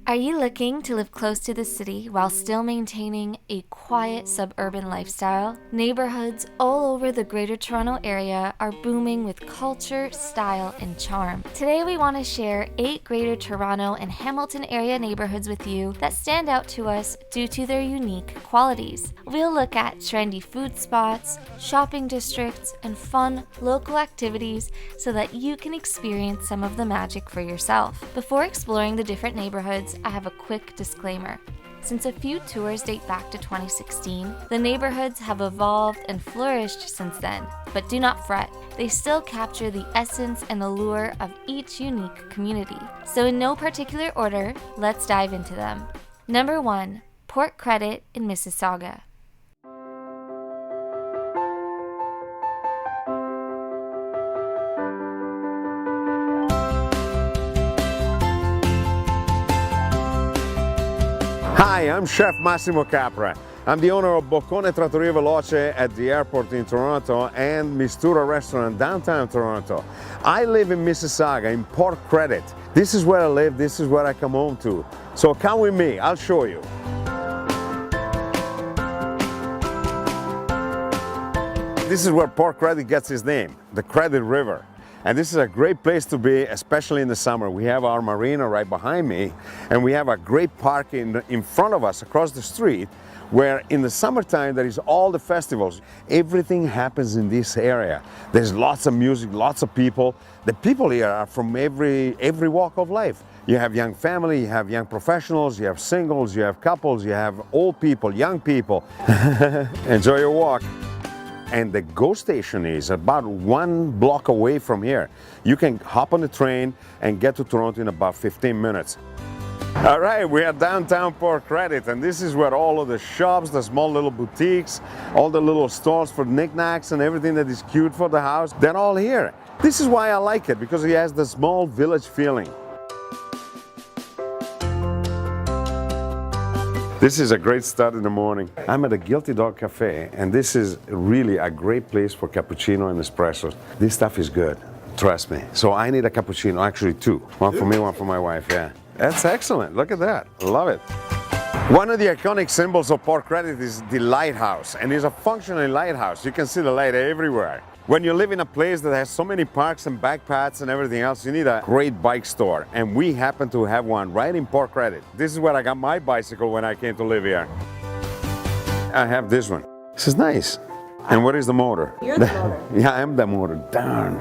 Are you looking to live close to the city while still maintaining a quiet suburban lifestyle? Neighborhoods all over the Greater Toronto Area are booming with culture, style, and charm. Today we want to share 8 Greater Toronto and Hamilton area neighborhoods with you that stand out to us due to their unique qualities. We'll look at trendy food spots, shopping districts, and fun local activities so that you can experience some of the magic for yourself. Before exploring the different neighborhoods, I have a quick disclaimer. Since a few tours date back to 2016, the neighborhoods have evolved and flourished since then, but do not fret, they still capture the essence and allure of each unique community. So in no particular order, let's dive into them. Number 1, Port Credit in Mississauga. Hi, I'm Chef Massimo Capra. I'm the owner of Boccone Trattoria Veloce at the airport in Toronto and Mistura Restaurant downtown Toronto. I live in Mississauga in Port Credit. This is where I live, this is where I come home to. So come with me, I'll show you. This is where Port Credit gets its name, the Credit River. And this is a great place to be, especially in the summer. We have our marina right behind me, and we have a great park in front of us across the street, where in the summertime there is all the festivals. Everything happens in this area. There's lots of music, lots of people. The people here are from every walk of life. You have young family, you have young professionals, you have singles, you have couples, you have old people, young people. Enjoy your walk. And the GO station is about 1 block away from here. You can hop on the train and get to Toronto in about 15 minutes. All right, we are downtown Port Credit, and this is where all of the shops, the small little boutiques, all the little stores for knickknacks and everything that is cute for the house, they're all here. This is why I like it, because it has the small village feeling. This is a great start in the morning. I'm at a Guilty Dog Cafe, and this is really a great place for cappuccino and espressos. This stuff is good, trust me. So I need a cappuccino, actually 2. One for me, one for my wife, yeah. That's excellent, look at that, love it. One of the iconic symbols of Port Credit is the lighthouse, and it's a functional lighthouse. You can see the light everywhere. When you live in a place that has so many parks and bike paths and everything else, you need a great bike store. And we happen to have one right in Port Credit. This is where I got my bicycle when I came to live here. I have this one. This is nice. And what is the motor? You're the motor. Yeah, I am the motor. Darn.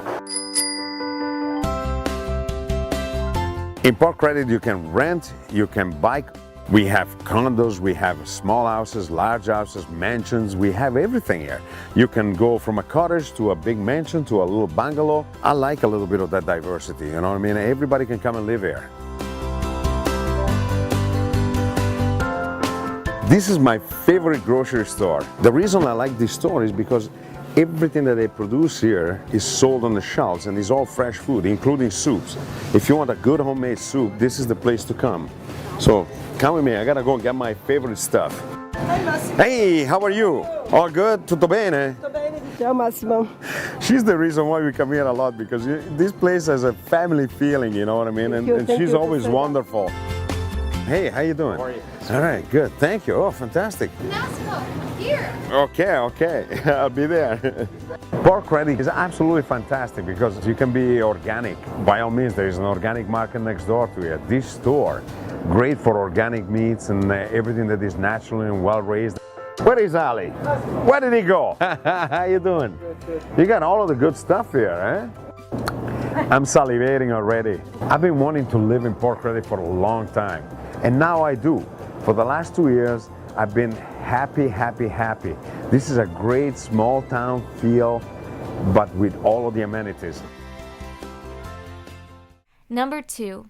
In Port Credit, you can rent, you can bike. We have condos, we have small houses, large houses, mansions, we have everything here. You can go from a cottage to a big mansion to a little bungalow. I like a little bit of that diversity, you know what I mean? Everybody can come and live here. This is my favorite grocery store. The reason I like this store is because everything that they produce here is sold on the shelves, and it's all fresh food, including soups. If you want a good homemade soup, this is the place to come. So come with me, I gotta go and get my favorite stuff. Hi Massimo. Hey, how are you? All good? Tutto bene? Tutto bene? Ciao Massimo. She's the reason why we come here a lot, because this place has a family feeling, you know what I mean? And she's always wonderful. Hey, how you doing? How are you? All right, good, thank you. Oh, fantastic. Massimo, here! Okay, I'll be there. Port Credit is absolutely fantastic because you can be organic. By all means, there is an organic market next door to you. This store, great for organic meats and everything that is natural and well raised. Where is Ali? Where did he go? How you doing? Good. You got all of the good stuff here, eh? I'm salivating already. I've been wanting to live in Port Credit for a long time, and now I do. For the last 2 years, I've been happy. This is a great small town feel, but with all of the amenities. Number 2,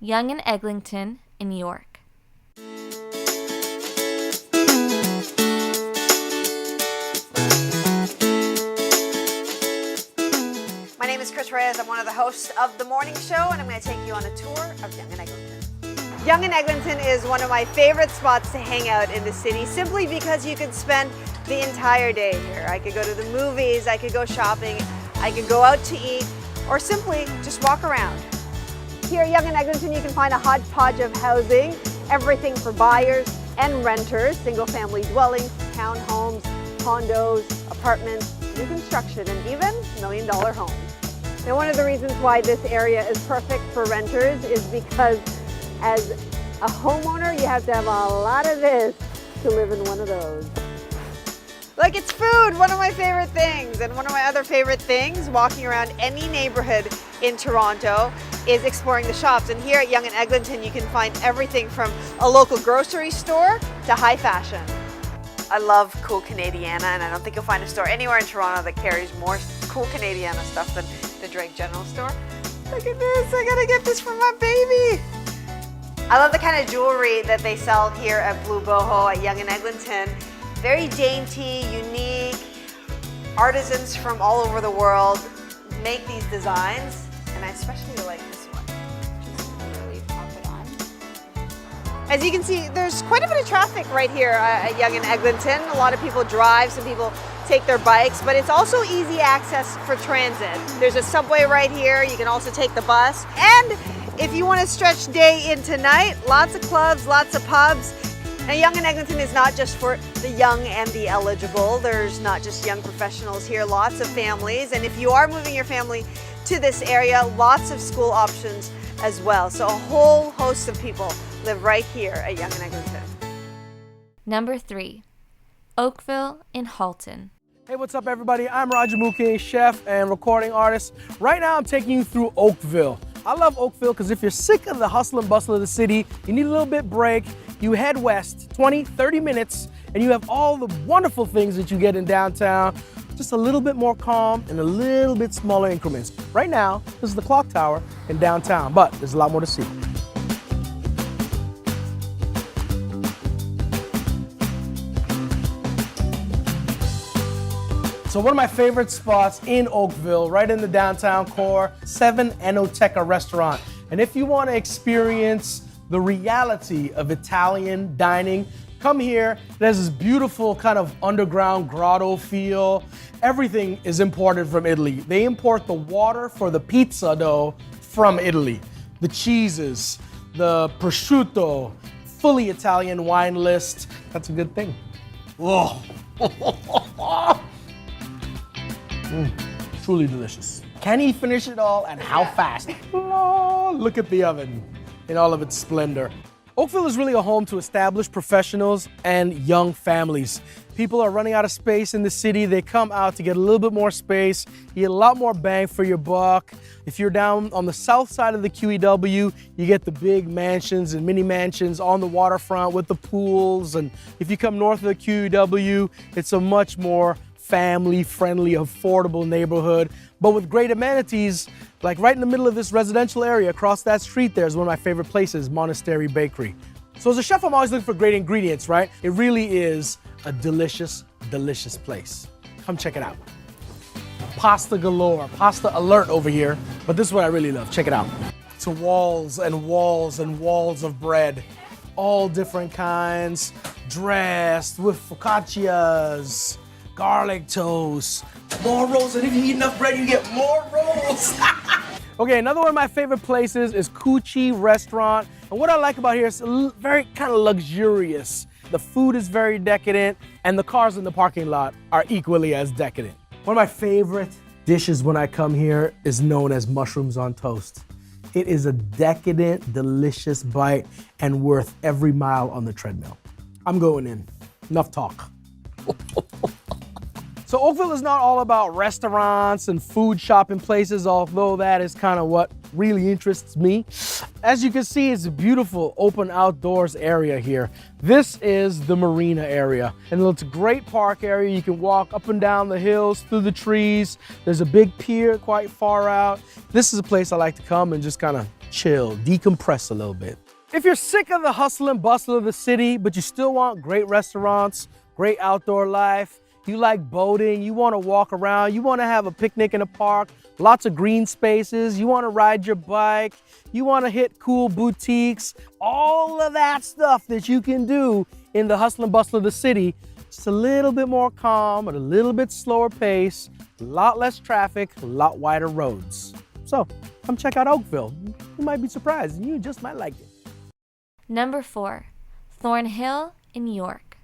Yonge and Eglington in York. My name is Chris Reyes. I'm one of the hosts of The Morning Show, and I'm going to take you on a tour of Yonge and Eglington. Yonge and Eglington is one of my favorite spots to hang out in the city, simply because you could spend the entire day here. I could go to the movies, I could go shopping, I could go out to eat, or simply just walk around. Here at Yonge and Eglington, you can find a hodgepodge of housing, everything for buyers and renters, single-family dwellings, townhomes, condos, apartments, new construction, and even million-dollar homes. Now, one of the reasons why this area is perfect for renters is because as a homeowner, you have to have a lot of this to live in one of those. Like, it's food, one of my favorite things. And one of my other favorite things, walking around any neighborhood in Toronto, is exploring the shops. And here at Yonge and Eglington, you can find everything from a local grocery store to high fashion. I love cool Canadiana, and I don't think you'll find a store anywhere in Toronto that carries more cool Canadiana stuff than the Drake General Store. Look at this, I gotta get this for my baby. I love the kind of jewelry that they sell here at Blue Boho at Yonge and Eglington. Very dainty, unique. Artisans from all over the world make these designs, and I especially like this one. Just really pop it on. As you can see, there's quite a bit of traffic right here at Yonge and Eglington. A lot of people drive, some people take their bikes, but it's also easy access for transit. There's a subway right here. You can also take the bus. And if you want to stretch day into night, lots of clubs, lots of pubs. Now, Yonge and Eglington is not just for the young and the eligible. There's not just young professionals here, lots of families. And if you are moving your family to this area, lots of school options as well. So a whole host of people live right here at Yonge and Eglington. Number 3, Oakville in Halton. Hey, what's up, everybody? I'm Roger Mouquet, chef and recording artist. Right now, I'm taking you through Oakville. I love Oakville because if you're sick of the hustle and bustle of the city, you need a little bit break, you head west 20, 30 minutes, and you have all the wonderful things that you get in downtown, just a little bit more calm and a little bit smaller increments. Right now, this is the Clock Tower in downtown, but there's a lot more to see. So one of my favorite spots in Oakville, right in the downtown core, 7 Enoteca restaurant. And if you want to experience the reality of Italian dining, come here. There's this beautiful kind of underground grotto feel. Everything is imported from Italy. They import the water for the pizza dough from Italy. The cheeses, the prosciutto, fully Italian wine list. That's a good thing. Whoa. Truly delicious. Can he finish it all, and how fast? Oh, look at the oven in all of its splendor. Oakville is really a home to established professionals and young families. People are running out of space in the city. They come out to get a little bit more space. You get a lot more bang for your buck. If you're down on the south side of the QEW, you get the big mansions and mini mansions on the waterfront with the pools. And if you come north of the QEW, it's a much more family-friendly, affordable neighborhood, but with great amenities. Like right in the middle of this residential area, across that street there is one of my favorite places, Monastery Bakery. So as a chef, I'm always looking for great ingredients, right? It really is a delicious, delicious place. Come check it out. Pasta galore, pasta alert over here, but this is what I really love. Check it out. It's walls and walls and walls of bread, all different kinds, dressed with focaccias, garlic toast, more rolls, and if you eat enough bread, you get more rolls. Okay, another one of my favorite places is Cucci Restaurant. And what I like about here is very kind of luxurious. The food is very decadent, and the cars in the parking lot are equally as decadent. One of my favorite dishes when I come here is known as mushrooms on toast. It is a decadent, delicious bite and worth every mile on the treadmill. I'm going in. Enough talk. So Oakville is not all about restaurants and food shopping places, although that is kind of what really interests me. As you can see, it's a beautiful open outdoors area here. This is the marina area, and it's a great park area. You can walk up and down the hills, through the trees. There's a big pier quite far out. This is a place I like to come and just kind of chill, decompress a little bit. If you're sick of the hustle and bustle of the city, but you still want great restaurants, great outdoor life, you like boating, you want to walk around, you want to have a picnic in a park, lots of green spaces, you want to ride your bike, you want to hit cool boutiques, all of that stuff that you can do in the hustle and bustle of the city, just a little bit more calm, at a little bit slower pace, a lot less traffic, a lot wider roads. So come check out Oakville. You might be surprised, and you just might like it. Number 4, Thornhill in York.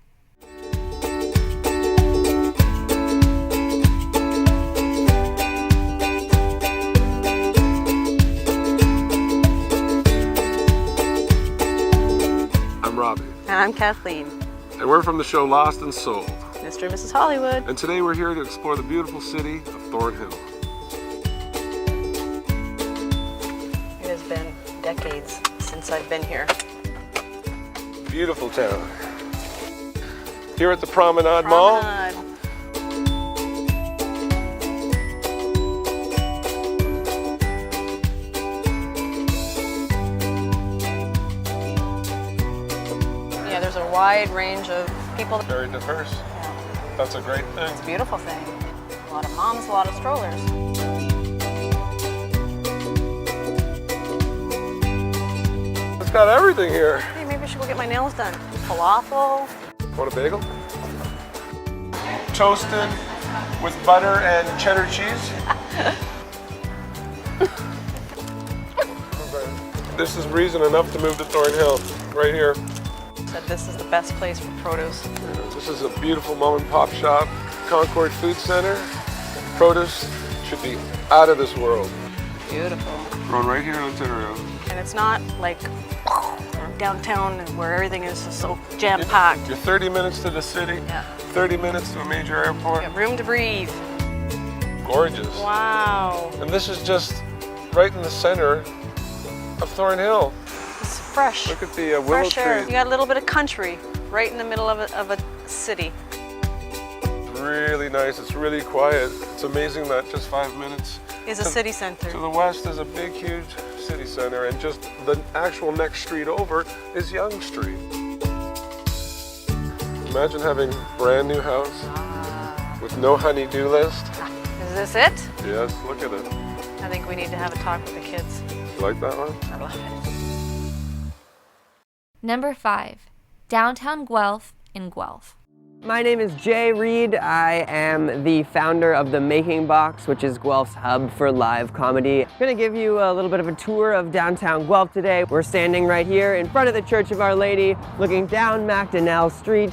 I'm Robbie. And I'm Kathleen. And we're from the show Lost and Sold. Mr. and Mrs. Hollywood. And today we're here to explore the beautiful city of Thornhill. It has been decades since I've been here. Beautiful town. Here at the Promenade Mall. Yeah, there's a wide range of people. Very diverse. That's a great thing. It's a beautiful thing. A lot of moms, a lot of strollers. It's got everything here. Hey, maybe I should go get my nails done. Falafel. Want a bagel? Toasted with butter and cheddar cheese. This is reason enough to move to Thornhill, right here. Said this is the best place for produce. This is a beautiful mom and pop shop, Concord Food Center. Produce should be out of this world. Beautiful. Grown right here in Ontario. And it's not like downtown where everything is just so jam-packed. You're 30 minutes to the city, Yeah. 30 minutes to a major airport. You have room to breathe. Gorgeous. Wow. And this is just right in the center of Thornhill. It's fresh. Look at the willow Fresh air. You tree. got a little bit of country right in the middle of a city. It's really nice. It's really quiet. It's amazing that just 5 minutes Is a city center. to the west is a big, huge city center, and just the actual next street over is Yonge Street. Imagine having a brand new house with no honey-do list. Is this it? Yes, look at it. I think we need to have a talk with the kids. You like that one? I love it. Number 5, downtown Guelph in Guelph. My name is Jay Reed. I am the founder of The Making Box, which is Guelph's hub for live comedy. I'm gonna give you a little bit of a tour of downtown Guelph today. We're standing right here in front of the Church of Our Lady, looking down Macdonell Street.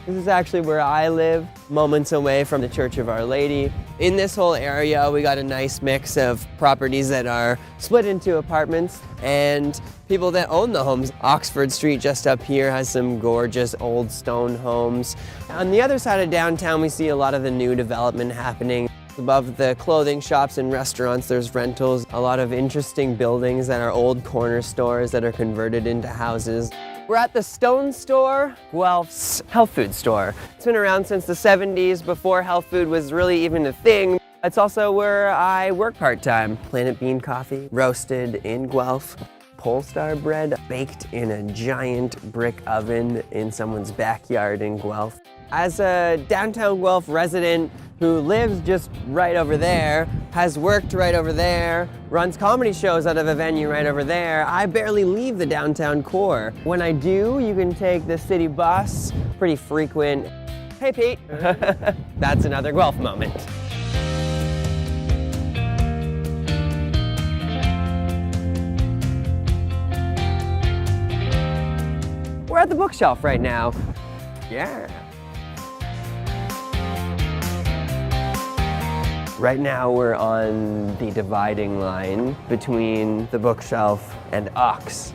This is actually where I live, moments away from the Church of Our Lady. In this whole area, we got a nice mix of properties that are split into apartments and people that own the homes. Oxford Street just up here has some gorgeous old stone homes. On the other side of downtown, we see a lot of the new development happening. Above the clothing shops and restaurants, there's rentals, a lot of interesting buildings that are old corner stores that are converted into houses. We're at the Stone Store, Guelph's health food store. It's been around since the 70s, before health food was really even a thing. It's also where I work part-time. Planet Bean coffee, roasted in Guelph. Polestar bread, baked in a giant brick oven in someone's backyard in Guelph. As a downtown Guelph resident who lives just right over there, has worked right over there, runs comedy shows out of a venue right over there, I barely leave the downtown core. When I do, you can take the city bus, pretty frequent. Hey Pete, that's another Guelph moment. We're at the bookshelf right now. Yeah. Right now we're on the dividing line between the bookshelf and Ox.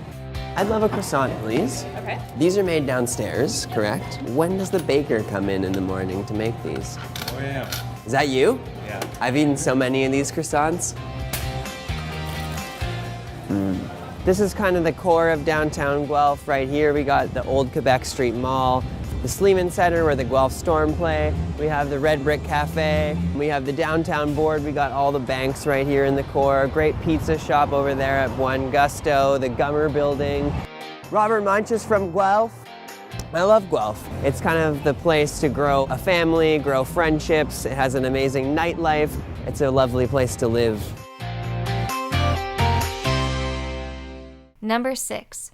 I'd love a croissant, please. Okay. These are made downstairs, correct? When does the baker come in the morning to make these? Oh yeah. Is that you? Yeah. I've eaten so many of these croissants. This is kind of the core of downtown Guelph. Right here we got the old Quebec Street Mall, the Sleeman Center where the Guelph Storm play. We have the Red Brick Cafe. We have the downtown board. We got all the banks right here in the core. Great pizza shop over there at One Gusto, the Gummer Building. Robert Munch is from Guelph. I love Guelph. It's kind of the place to grow a family, grow friendships. It has an amazing nightlife. It's a lovely place to live. Number 6,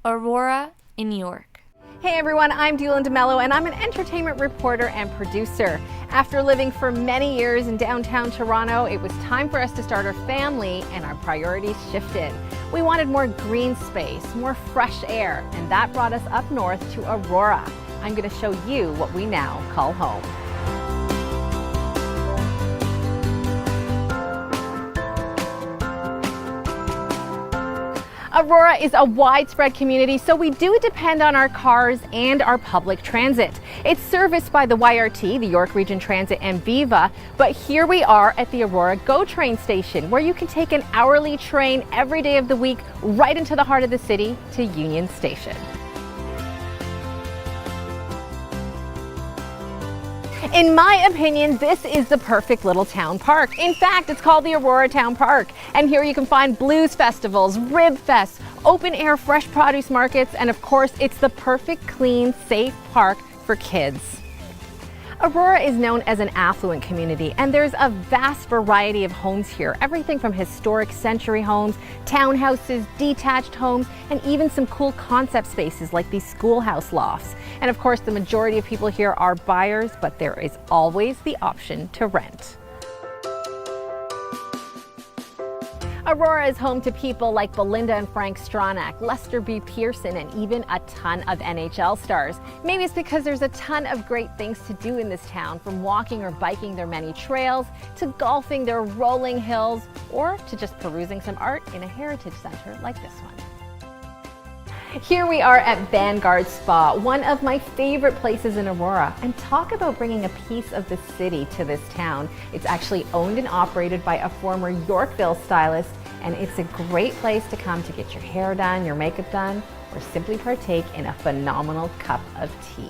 Aurora in York. Hey everyone, I'm Dylan DeMello and I'm an entertainment reporter and producer. After living for many years in downtown Toronto, it was time for us to start our family, and our priorities shifted. We wanted more green space, more fresh air, and that brought us up north to Aurora. I'm going to show you what we now call home. Aurora is a widespread community, so we do depend on our cars and our public transit. It's serviced by the YRT, the York Region Transit, and Viva, but here we are at the Aurora GO train station, where you can take an hourly train every day of the week right into the heart of the city to Union Station. In my opinion, this is the perfect little town park. In fact, it's called the Aurora Town Park. And here you can find blues festivals, rib fests, open air fresh produce markets, and of course, it's the perfect, clean, safe park for kids. Aurora is known as an affluent community, and there's a vast variety of homes here. Everything from historic century homes, townhouses, detached homes, and even some cool concept spaces like these schoolhouse lofts. And of course, the majority of people here are buyers, but there is always the option to rent. Aurora is home to people like Belinda and Frank Stronach, Lester B. Pearson, and even a ton of NHL stars. Maybe it's because there's a ton of great things to do in this town, from walking or biking their many trails, to golfing their rolling hills, or to just perusing some art in a heritage center like this one. Here we are at Vanguard Spa, one of my favorite places in Aurora. And talk about bringing a piece of the city to this town. It's actually owned and operated by a former Yorkville stylist, and it's a great place to come to get your hair done, your makeup done, or simply partake in a phenomenal cup of tea.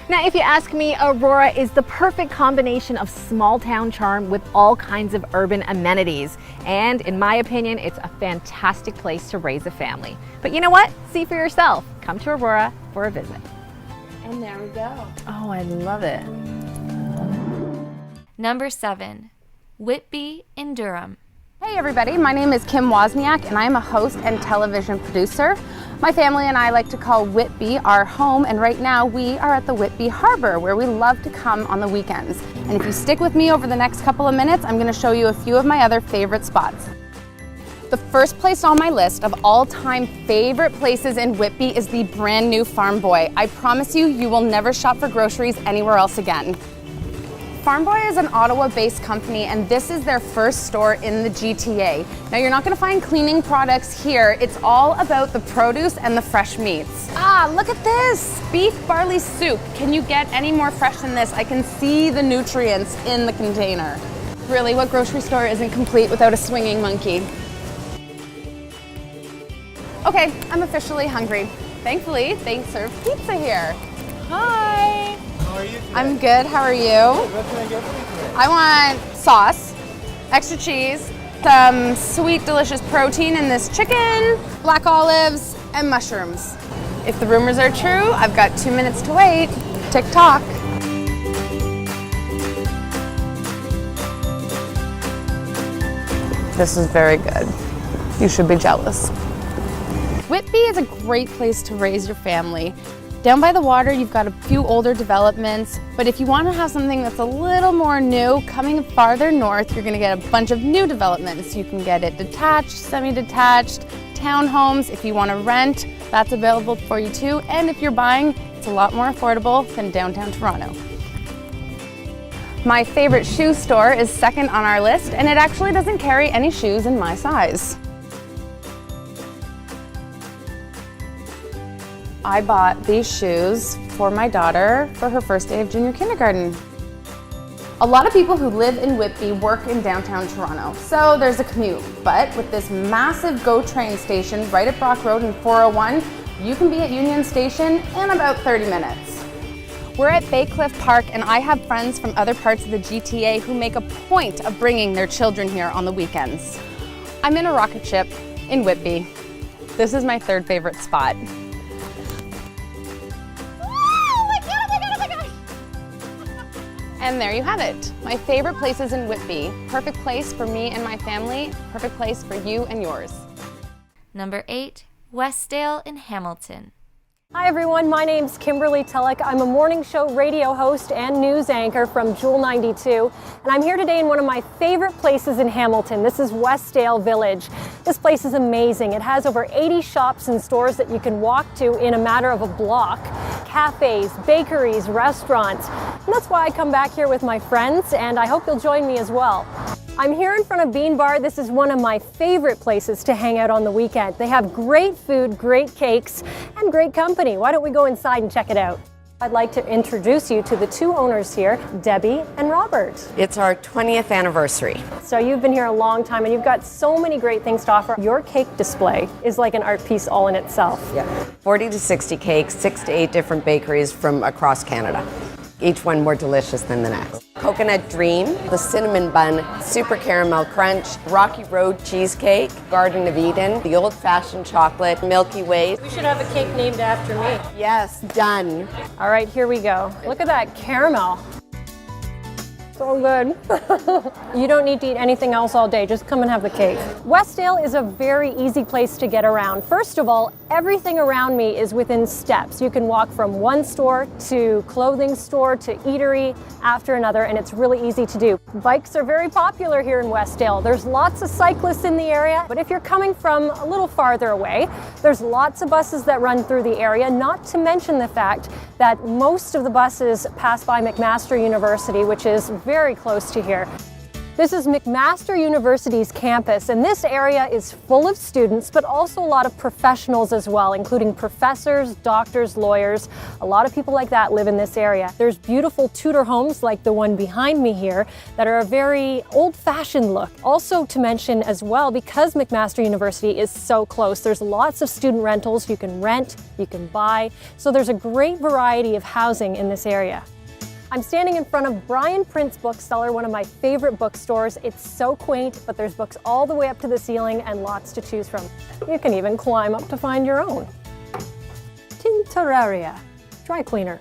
Now, if you ask me, Aurora is the perfect combination of small town charm with all kinds of urban amenities. And in my opinion, it's a fantastic place to raise a family. But you know what? See for yourself. Come to Aurora for a visit. And there we go. Oh, I love it. Number 7, Whitby in Durham. Hey everybody, my name is Kim Wozniak and I'm a host and television producer. My family and I like to call Whitby our home, and right now we are at the Whitby Harbor, where we love to come on the weekends. And if you stick with me over the next couple of minutes, I'm going to show you a few of my other favorite spots. The first place on my list of all-time favorite places in Whitby is the brand new Farm Boy. I promise you, you will never shop for groceries anywhere else again. Farm Boy is an Ottawa-based company, and this is their first store in the GTA. Now, you're not going to find cleaning products here. It's all about the produce and the fresh meats. Ah, look at this! Beef barley soup. Can you get any more fresh than this? I can see the nutrients in the container. Really, what grocery store isn't complete without a swinging monkey? Okay, I'm officially hungry. Thankfully, they serve pizza here. Hi! How are you today? I'm good, how are you? What can I get for you today? I want sauce, extra cheese, some sweet, delicious protein in this chicken, black olives, and mushrooms. If the rumors are true, I've got 2 minutes to wait. Tick-tock. This is very good. You should be jealous. Whitby is a great place to raise your family. Down by the water, you've got a few older developments, but if you want to have something that's a little more new, coming farther north, you're going to get a bunch of new developments. You can get it detached, semi-detached, townhomes. If you want to rent, that's available for you too. And if you're buying, it's a lot more affordable than downtown Toronto. My favorite shoe store is second on our list, and it actually doesn't carry any shoes in my size. I bought these shoes for my daughter for her first day of junior kindergarten. A lot of people who live in Whitby work in downtown Toronto, so there's a commute. But with this massive GO train station right at Brock Road and 401, you can be at Union Station in about 30 minutes. We're at Baycliff Park, and I have friends from other parts of the GTA who make a point of bringing their children here on the weekends. I'm in a rocket ship in Whitby. This is my third favorite spot. And there you have it. My favorite places in Whitby. Perfect place for me and my family. Perfect place for you and yours. Number 8, Westdale in Hamilton. Hi everyone, my name's Kimberly Tulloch. I'm a morning show radio host and news anchor from Jewel 92, and I'm here today in one of my favorite places in Hamilton. This is Westdale Village. This place is amazing. It has over 80 shops and stores that you can walk to in a matter of a block. Cafes, bakeries, restaurants. And that's why I come back here with my friends, and I hope you'll join me as well. I'm here in front of Bean Bar. This is one of my favorite places to hang out on the weekend. They have great food, great cakes, and great company. Why don't we go inside and check it out? I'd like to introduce you to the two owners here, Debbie and Robert. It's our 20th anniversary. So you've been here a long time and you've got so many great things to offer. Your cake display is like an art piece all in itself. Yeah. 40 to 60 cakes, 6 to 8 different bakeries from across Canada. Each one more delicious than the next. Coconut Dream, the cinnamon bun, super caramel crunch, Rocky Road cheesecake, Garden of Eden, the old-fashioned chocolate, Milky Way. We should have a cake named after me. Yes, done. All right, here we go. Look at that caramel. So good. You don't need to eat anything else all day, just come and have the cake. Westdale is a very easy place to get around. First of all, everything around me is within steps. You can walk from one store to clothing store to eatery after another, and it's really easy to do. Bikes are very popular here in Westdale. There's lots of cyclists in the area, but if you're coming from a little farther away, there's lots of buses that run through the area, not to mention the fact that most of the buses pass by McMaster University, which is very close to here. This is McMaster University's campus, and this area is full of students, but also a lot of professionals as well, including professors, doctors, lawyers. A lot of people like that live in this area. There's beautiful Tudor homes like the one behind me here that are a very old-fashioned look. Also to mention as well, because McMaster University is so close, there's lots of student rentals. You can rent, you can buy, so there's a great variety of housing in this area. I'm standing in front of Brian Prince Bookseller, one of my favorite bookstores. It's so quaint, but there's books all the way up to the ceiling and lots to choose from. You can even climb up to find your own. Tintoreria, dry cleaner.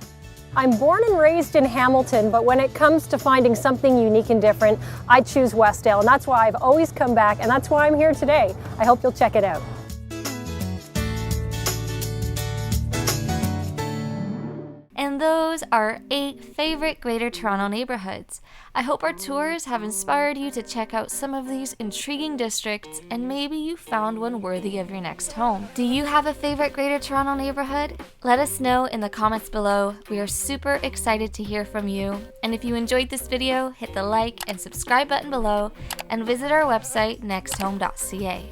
I'm born and raised in Hamilton, but when it comes to finding something unique and different, I choose Westdale, and that's why I've always come back, and that's why I'm here today. I hope you'll check it out. And those are our 8 favorite Greater Toronto neighborhoods. I hope our tours have inspired you to check out some of these intriguing districts, and maybe you found one worthy of your next home. Do you have a favorite Greater Toronto neighborhood? Let us know in the comments below. We are super excited to hear from you. And if you enjoyed this video, hit the like and subscribe button below and visit our website nexthome.ca.